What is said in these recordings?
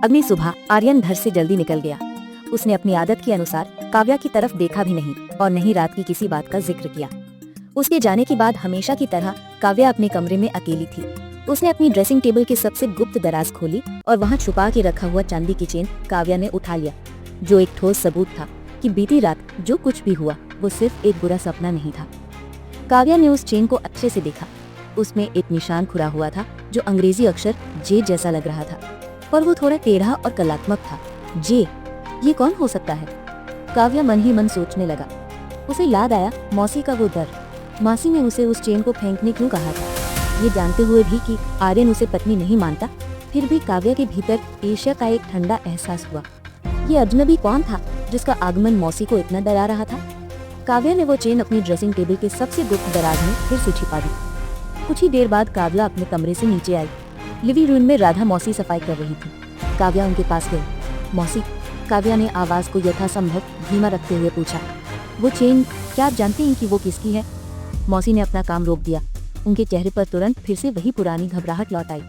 अगली सुबह आर्यन घर से जल्दी निकल गया। उसने अपनी आदत के अनुसार काव्या की तरफ देखा भी नहीं और नहीं रात की किसी बात का जिक्र किया। उसके जाने के बाद हमेशा की तरह काव्या अपने कमरे में अकेली थी। उसने अपनी ड्रेसिंग टेबल के सबसे गुप्त दराज खोली और वहाँ छुपा के रखा हुआ चांदी की चेन काव्या ने उठा लिया, जो एक ठोस सबूत था कि बीती रात जो कुछ भी हुआ वो सिर्फ एक बुरा सपना नहीं था। काव्या ने उस चेन को अच्छे से देखा। उसमें एक निशान खुरा हुआ था जो अंग्रेजी अक्षर जे जैसा लग रहा था, पर वो थोड़ा टेढ़ा और कलात्मक था। जे, ये कौन हो सकता है? काव्या मन ही मन सोचने लगा। उसे याद आया मौसी का वो डर। मासी ने उसे उस चेन को फेंकने क्यों कहा था? ये जानते हुए भी कि आर्यन उसे पत्नी नहीं मानता, फिर भी काव्या के भीतर ईर्ष्या का एक ठंडा एहसास हुआ। ये अजनबी कौन था जिसका आगमन मौसी को इतना डरा रहा था? काव्या ने वो चेन अपनी ड्रेसिंग टेबल के सबसे गुप्त दराज में फिर से छिपा दी। कुछ ही देर बाद काव्या अपने कमरे से नीचे आई। लिविंग रूम में राधा मौसी सफाई कर रही थी। काव्या उनके पास गई। मौसी, काव्या ने आवाज को यथासंभव धीमा रखते हुए पूछा, वो चेन क्या आप जानती हैं कि वो किसकी है? मौसी ने अपना काम रोक दिया। उनके चेहरे पर तुरंत फिर से वही पुरानी घबराहट लौट आई।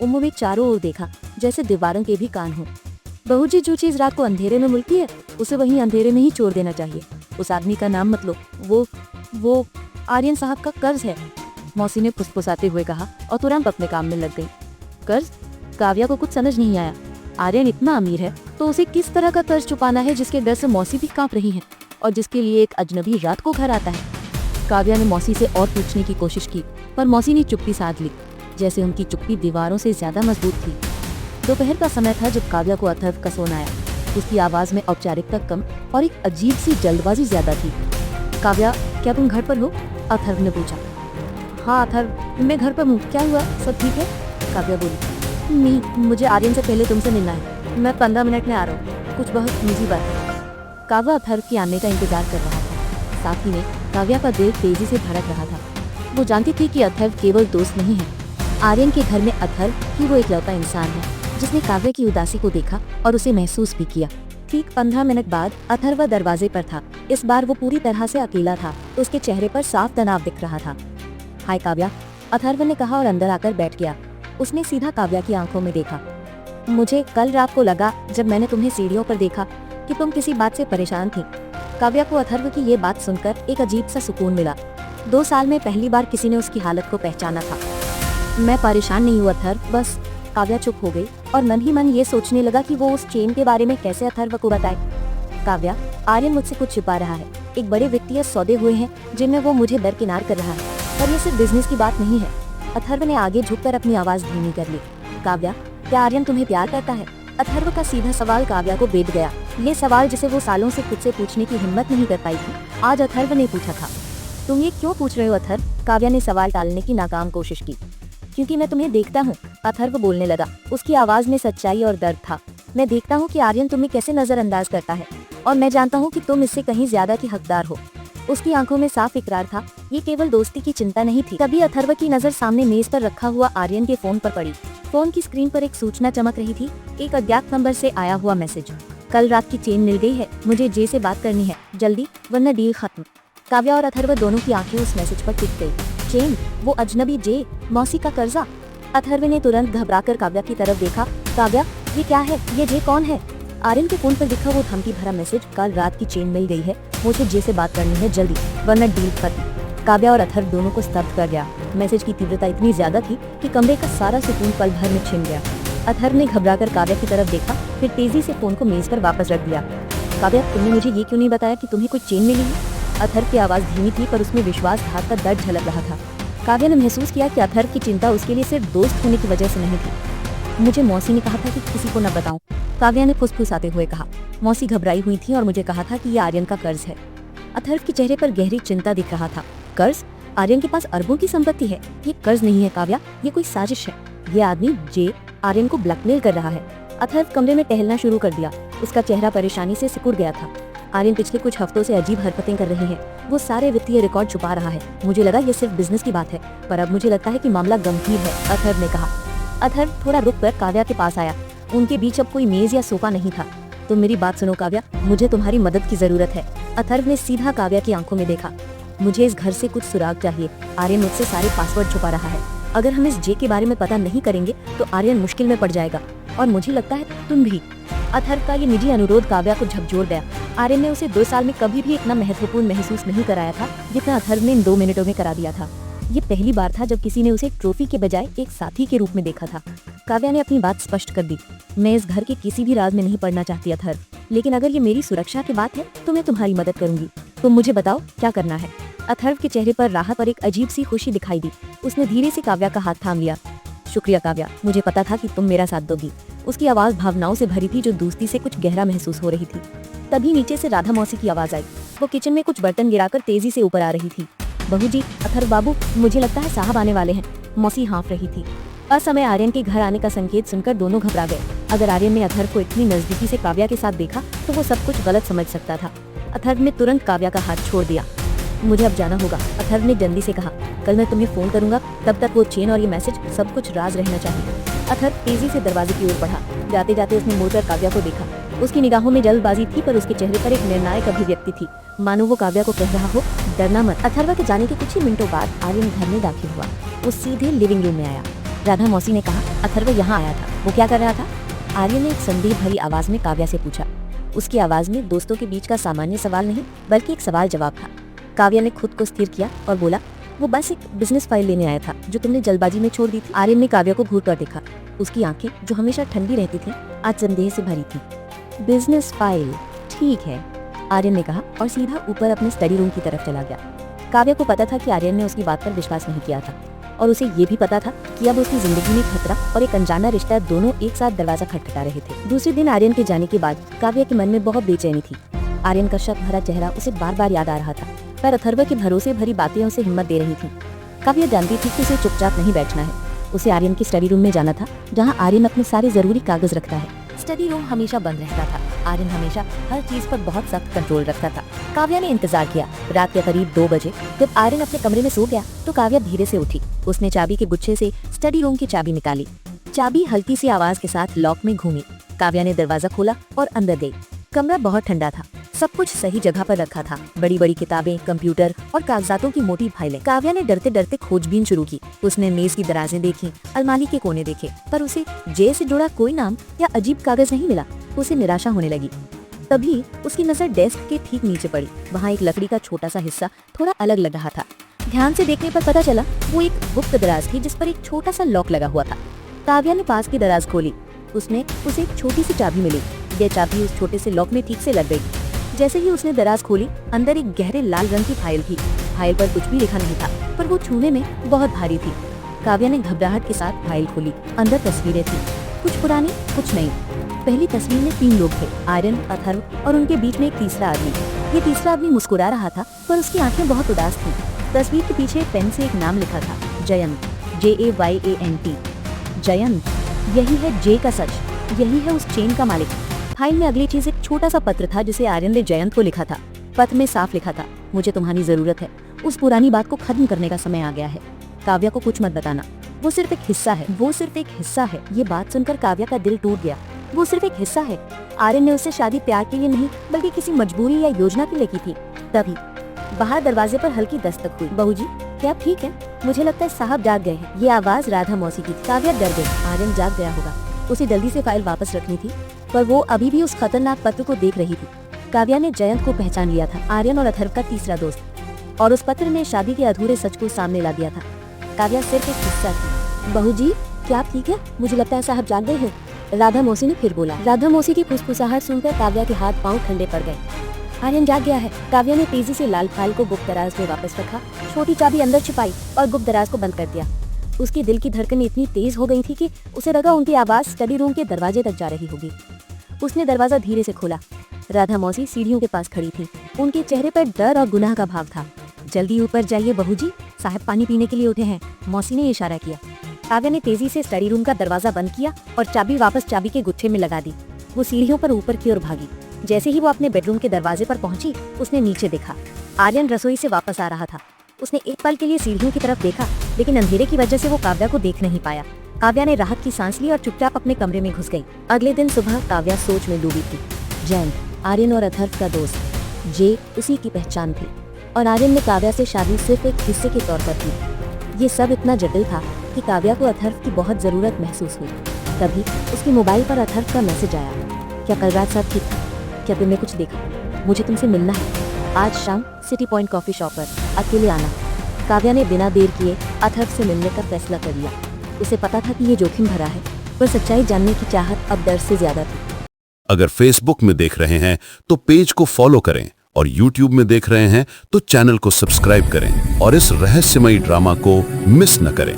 उन्होंने चारों ओर देखा जैसे दीवारों के भी कान हो। बहू जी, जो चीज रात को अंधेरे में मिलती है उसे वहीं अंधेरे में ही छोड़ देना चाहिए। उस आदमी का नाम मत लो, वो आर्यन साहब का कर्ज है, मौसी ने फुसफुसाते हुए कहा और तुरंत अपने काम में लग गई। कर्ज? काव्या को कुछ समझ नहीं आया। आर्यन इतना अमीर है तो उसे किस तरह का कर्ज चुकाना है जिसके डर से मौसी भी कांप रही है और जिसके लिए एक अजनबी रात को घर आता है? काव्या ने मौसी से और पूछने की कोशिश की, पर मौसी ने चुप्पी साध ली, जैसे उनकी चुप्पी दीवारों से ज्यादा मजबूत थी। दोपहर का समय था जब काव्या को अथर्व का फोन आया। उसकी आवाज में औपचारिकता कम और एक अजीब सी जल्दबाजी ज्यादा थी। काव्या, क्या तुम घर पर हो? अथर्व ने पूछा। हाँ अथर्व, मैं घर पर हूँ, क्या हुआ, सब ठीक है? काव्या बोली। नहीं, मुझे आर्यन से पहले तुमसे मिलना है। मैं 15 मिनट में आ रहा हूँ, कुछ बहुत निजी बात है। काव्या अथर्व के आने का इंतजार कर रहा था। साथ ही में काव्या का दिल तेजी से धड़क रहा था। वो जानती थी कि अथर्व केवल दोस्त नहीं है। आर्यन के घर में अथर्व ही वो इकलौता इंसान है जिसने काव्या की उदासी को देखा और उसे महसूस भी किया। ठीक 15 मिनट बाद अथर्व दरवाजे पर था। इस बार वो पूरी तरह से अकेला था। उसके चेहरे पर साफ तनाव दिख रहा था। हाय काव्या, अथर्व ने कहा और अंदर आकर बैठ गया। उसने सीधा काव्या की आंखों में देखा। मुझे कल रात को लगा जब मैंने तुम्हें सीढ़ियों पर देखा कि तुम किसी बात से परेशान थी। काव्या को अथर्व की ये बात सुनकर एक अजीब सा सुकून मिला। 2 साल में पहली बार किसी ने उसकी हालत को पहचाना था। मैं परेशान नहीं हूँ अथर्व, बस। काव्या चुप हो गई और मन ही मन ये सोचने लगा कि वो उस चेन के बारे में कैसे अथर्व को बताए। काव्या, आर्यन मुझसे कुछ छिपा रहा है। एक बड़े वित्तीय सौदे हुए हैं जिनमें वो मुझे दरकिनार कर रहा है, पर ये सिर्फ बिजनेस की बात नहीं है। अथर्व ने आगे झुककर अपनी आवाज धीमी कर ली। काव्या, क्या आर्यन तुम्हें प्यार करता है? अथर्व का सीधा सवाल काव्या को बेध गया। ये सवाल जिसे वो सालों से खुद से पूछने की हिम्मत नहीं कर पाई थी, आज अथर्व ने पूछा था। तुम ये क्यों पूछ रहे हो अथर्व? काव्या ने सवाल टालने की नाकाम कोशिश की। क्योंकि मैं तुम्हें देखता हूँ, अथर्व बोलने लगा। उसकी आवाज में सच्चाई और दर्द था। मैं देखता हूँ कि आर्यन तुम्हें कैसे नजरअंदाज करता है और मैं जानता हूँ कि तुम इससे कहीं ज्यादा की हकदार हो। उसकी आंखों में साफ इकरार था। ये केवल दोस्ती की चिंता नहीं थी। तभी अथर्व की नजर सामने मेज पर रखा हुआ आर्यन के फोन पर पड़ी। फोन की स्क्रीन पर एक सूचना चमक रही थी, एक अज्ञात नंबर से आया हुआ मैसेज। कल रात की चेन मिल गई है, मुझे जे से बात करनी है जल्दी, वरना डील खत्म। काव्या और अथर्व दोनों की आंखें उस मैसेज पर टिक गई। चेन, वो अजनबी जे, मौसी का कर्जा। अथर्व ने तुरंत घबराकर काव्या की तरफ देखा। काव्या, ये क्या है? ये जे कौन है? आर्यन के फोन पर दिखा वो धमकी भरा मैसेज, कल रात की चेन मिल गई है, मुझे जे से बात करनी है जल्दी, वरना डील खत्म। काव्या और अथर्व दोनों को स्तब्ध कर गया। मैसेज की तीव्रता इतनी ज्यादा थी कि कमरे का सारा सुकून पल भर में छिन गया। अथर्व ने घबराकर काव्या की तरफ देखा, फिर तेजी से फोन को मेज पर वापस रख दिया। काव्या, तुमने मुझे ये क्यों नहीं बताया कि तुम्हें कोई चेन मिली है? अथर्व की आवाज धीमी थी, पर उसमें विश्वासघात का दर्द झलक रहा था। काव्या ने महसूस किया कि अथर्व की चिंता उसके लिए सिर्फ दोस्त होने की वजह से नहीं थी। मुझे मौसी ने कहा था कि किसी को न बताऊं, काव्या ने फुसफुसाते हुए कहा। मौसी घबराई हुई थी और मुझे कहा था कि ये आर्यन का कर्ज है। अथर्व के चेहरे पर गहरी चिंता दिख रहा था। कर्ज? आर्यन के पास अरबों की संपत्ति है। ये कर्ज नहीं है काव्या, ये कोई साजिश है। ये आदमी जे आर्यन को ब्लैकमेल कर रहा है। अथर्व कमरे में टहलना शुरू कर दिया। उसका चेहरा परेशानी से सिकुड़ गया था। आर्यन पिछले कुछ हफ्तों से अजीब हरकतें कर रहे हैं। वो सारे वित्तीय रिकॉर्ड छुपा रहा है। मुझे लगा ये सिर्फ बिजनेस की बात है, पर अब मुझे लगता है कि मामला गंभीर है, अथर्व ने कहा। अथर्व थोड़ा रुककर काव्या के पास आया। उनके बीच अब कोई मेज या सोफा नहीं था। तुम मेरी बात सुनो काव्या, मुझे तुम्हारी मदद की जरूरत है। अथर्व ने सीधा काव्या की आंखों में देखा। मुझे इस घर से कुछ सुराग चाहिए। आर्यन मुझसे सारे पासवर्ड छुपा रहा है। अगर हम इस जे के बारे में पता नहीं करेंगे तो आर्यन मुश्किल में पड़ जाएगा और मुझे लगता है तुम भी। अथर्व का ये निजी अनुरोध काव्या को झकझोर गया। आर्यन ने उसे 2 साल में कभी भी इतना महत्वपूर्ण महसूस नहीं कराया था जितना अथर्व ने इन 2 मिनटों में करा दिया था। ये पहली बार था जब किसी ने उसे एक ट्रॉफी के बजाय एक साथी के रूप में देखा था। काव्या ने अपनी बात स्पष्ट कर दी। मैं इस घर के किसी भी राज में नहीं पड़ना चाहती अथर्व, लेकिन अगर ये मेरी सुरक्षा की बात है तो मैं तुम्हारी मदद करूंगी। तुम मुझे बताओ क्या करना है। अथर्व के चेहरे पर राहत और एक अजीब सी खुशी दिखाई दी। उसने धीरे से काव्या का हाथ थाम लिया। शुक्रिया काव्या, मुझे पता था कि तुम मेरा साथ दोगी। उसकी आवाज भावनाओं से भरी थी जो दोस्ती से कुछ गहरा महसूस हो रही थी। तभी नीचे से राधा मौसी की आवाज आई। वो किचन में कुछ बर्तन गिराकर तेजी से ऊपर आ रही थी। बहू जी, अथर्व बाबू, मुझे लगता है साहब आने वाले हैं। मौसी हाँफ रही थी। असमय आर्यन के घर आने का संकेत सुनकर दोनों घबरा गए। अगर आर्यन ने अथर्व को इतनी नजदीकी से काव्या के साथ देखा तो वो सब कुछ गलत समझ सकता था। अथर्व ने तुरंत काव्या का हाथ छोड़ दिया। मुझे अब जाना होगा, अथर्व ने जल्दी से कहा। कल मैं तुम्हें फोन करूंगा, तब तक वो चेन और ये मैसेज सब कुछ राज रहना चाहिए। अथर्व तेजी से दरवाजे की ओर बढ़ा। जाते जाते उसने मुड़कर काव्या को देखा। उसकी निगाहों में जल्दबाजी थी पर उसके चेहरे पर एक निर्णायक अभिव्यक्ति थी, मानो वो काव्या को कह रहा हो, डरना मत। अथर्व के जाने के कुछ ही मिनटों बाद आर्यन घर में दाखिल हुआ। वो सीधे लिविंग रूम में आया। राधा मौसी ने कहा, अथर्व यहाँ आया था, वो क्या कर रहा था? आर्यन ने एक संदेह भरी आवाज में काव्या से पूछा। उसकी आवाज में दोस्तों के बीच का सामान्य सवाल नहीं बल्कि एक सवाल जवाब था। काव्या ने खुद को स्थिर किया और बोला, वो बस एक बिजनेस फाइल लेने आया था जो तुमने जल्दबाजी में छोड़ दी थी। आर्यन ने काव्या को घूर कर देखा। उसकी आंखें, जो हमेशा ठंडी रहती थी, आज संदेह से भरी थी। बिजनेस फाइल, ठीक है, आर्यन ने कहा और सीधा ऊपर अपने स्टडी रूम की तरफ चला गया। काव्या को पता था कि आर्यन ने उसकी बात पर विश्वास नहीं किया था और उसे ये भी पता था कि अब उसकी जिंदगी में खतरा और एक अनजाना रिश्ता दोनों एक साथ दरवाजा खटखटा रहे थे। दूसरे दिन आर्यन के जाने के बाद काव्या के मन में बहुत बेचैनी थी। आर्यन का शक भरा चेहरा उसे बार बार याद आ रहा था, पर अथर्व के भरोसे भरी बातें उसे हिम्मत दे रही थी। काव्या जानती थी कि उसे चुपचाप नहीं बैठना है। उसे आर्यन की स्टडी रूम में जाना था, जहाँ आर्यन अपने सारे जरूरी कागज रखता है। स्टडी रूम हमेशा बंद रहता था। आर्यन हमेशा हर चीज पर बहुत सख्त कंट्रोल रखता था। काव्या ने इंतजार किया। रात के करीब 2 बजे जब आर्यन अपने कमरे में सो गया तो काव्या धीरे से उठी। उसने चाबी के गुच्छे से स्टडी रूम की चाबी निकाली। चाबी हल्की सी आवाज के साथ लॉक में घूमी। काव्या ने दरवाजा खोला और अंदर गई। कमरा बहुत ठंडा था। सब कुछ सही जगह पर रखा था। बड़ी बड़ी किताबें, कंप्यूटर और कागजातों की मोटी फाइलें। काव्या ने डरते डरते खोजबीन शुरू की। उसने मेज की दराजें देखी, अलमारी के कोने देखे, पर उसे जे से जुड़ा कोई नाम या अजीब कागज नहीं मिला। उसे निराशा होने लगी। तभी उसकी नजर डेस्क के ठीक नीचे पड़ी। वहाँ एक लकड़ी का छोटा सा हिस्सा थोड़ा अलग लग रहा था। ध्यान से देखने पर पता चला वो एक गुप्त दराज थी जिस पर एक छोटा सा लॉक लगा हुआ था। काव्या ने पास की दराज खोली। उसमें उसे एक छोटी सी चाबी मिली। यह चाबी उस छोटे से लॉक में ठीक से लग गई। जैसे ही उसने दराज खोली, अंदर एक गहरे लाल रंग की फाइल थी। फाइल पर कुछ भी लिखा नहीं था, पर वो छूने में बहुत भारी थी। काव्या ने घबराहट के साथ फाइल खोली। अंदर तस्वीरें थी, कुछ पुरानी, कुछ नई। पहली तस्वीर में 3 लोग थे, आर्यन, अथर्व और उनके बीच में एक तीसरा आदमी। ये तीसरा आदमी मुस्कुरा रहा था, पर उसकी आंखें बहुत उदास थीं। तस्वीर के पीछे पेन से एक नाम लिखा था, जयंत, JAYANT। जयंत, यही है जे का सच, यही है उस चेन का मालिक। फाइल में अगली चीज एक छोटा सा पत्र था जिसे आर्यन ने जयंत को लिखा था। पत्र में साफ लिखा था, मुझे तुम्हारी जरूरत है। उस पुरानी बात को खत्म करने का समय आ गया है। काव्या को कुछ मत बताना, वो सिर्फ एक हिस्सा है, वो सिर्फ एक हिस्सा है। ये बात सुनकर काव्या का दिल टूट गया। वो सिर्फ एक हिस्सा है। आर्यन ने उससे शादी प्यार के लिए नहीं बल्कि किसी मजबूरी या योजना के लिए की थी। तभी बाहर दरवाजे पर हल्की दस्तक हुई। बहू जी, क्या आप ठीक है? मुझे लगता है साहब जाग गए हैं। ये आवाज राधा मौसी की थी। काव्या डर गई। आर्यन जाग गया होगा। उसे जल्दी से फाइल वापस रखनी थी, पर वो अभी भी उस खतरनाक पत्र को देख रही थी। काव्या ने जयंत को पहचान लिया था, आर्यन और अथर्व का तीसरा दोस्त, और उस पत्र ने शादी के अधूरे सच को सामने ला दिया था। काव्या सिर्फ एक हिस्सा थी। बहू जी, क्या आप ठीक है? मुझे लगता है साहब जाग गए हैं, राधा मौसी ने फिर बोला। राधा मौसी की फुसफुसाहट सुनकर काव्या के हाथ पांव ठंडे पड़ गए। आर्यन जाग गया है। काव्या ने तेजी से लाल फाइल को गुप्त दराज में वापस रखा, छोटी चाबी अंदर छिपाई और गुप्त दराज को बंद कर दिया। उसकी दिल की धड़कन इतनी तेज हो गई थी कि उसे लगा उनकी आवाज स्टडी रूम के दरवाजे तक जा रही होगी। उसने दरवाजा धीरे से खोला। राधा मौसी सीढ़ियों के पास खड़ी थी। उनके चेहरे पर डर और गुनाह का भाव था। जल्दी ऊपर जाइए बहू जी, साहब पानी पीने के लिए उठे हैं, मौसी ने इशारा किया। काव्या ने तेजी से स्टडी रूम का दरवाजा बंद किया और चाबी वापस चाबी के गुच्छे में लगा दी। वो सीढ़ियों पर ऊपर की ओर भागी। जैसे ही वो अपने बेडरूम के दरवाजे पर पहुंची, उसने नीचे देखा। आर्यन रसोई से वापस आ रहा था। उसने एक पल के लिए सीढ़ियों की तरफ देखा, लेकिन अंधेरे की वजह से वो काव्या को देख नहीं पाया। काव्या ने राहत की सांस ली और चुपचाप अपने कमरे में घुस गई। अगले दिन सुबह काव्या सोच में डूबी थी। जयंत, आर्यन और अथर्व का दोस्त, जे उसी की पहचान थी, और आर्यन ने काव्या से शादी सिर्फ एक हिस्से के तौर पर की। ये सब इतना जटिल था कि काव्या को अथर्व की बहुत जरूरत महसूस हुई। तभी उसके मोबाइल पर अथर्व का मैसेज आया। क्या कल रात सब ठीक था? क्या तुमने कुछ देखा? मुझे तुमसे मिलना है। आज शाम सिटी पॉइंट कॉफी शॉप पर अकेले आना। काव्या ने बिना देर किए अथर्व से मिलने का फैसला कर लिया। उसे पता था कि ये जोखिम भरा है, पर सच्चाई जानने की चाहत अब डर से ज्यादा थी। अगर फेसबुक में देख रहे हैं तो पेज को फॉलो करें और यूट्यूब में देख रहे हैं तो चैनल को सब्सक्राइब करें और इस रहस्यमयी ड्रामा को मिस न करें।